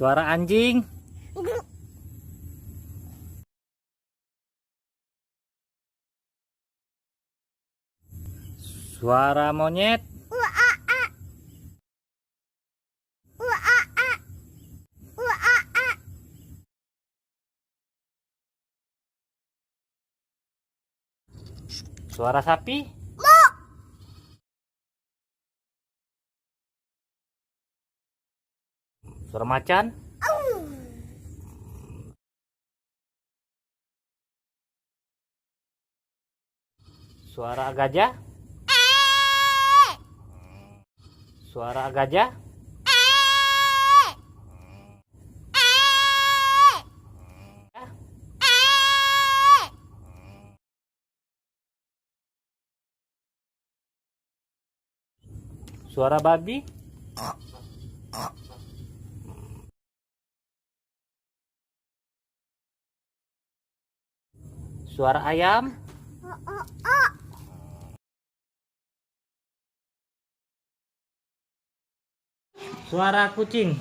Suara anjing. Suara monyet. Suara sapi. Suara macan. Suara gajah. Suara gajah. Suara babi. Suara ayam. Suara kucing.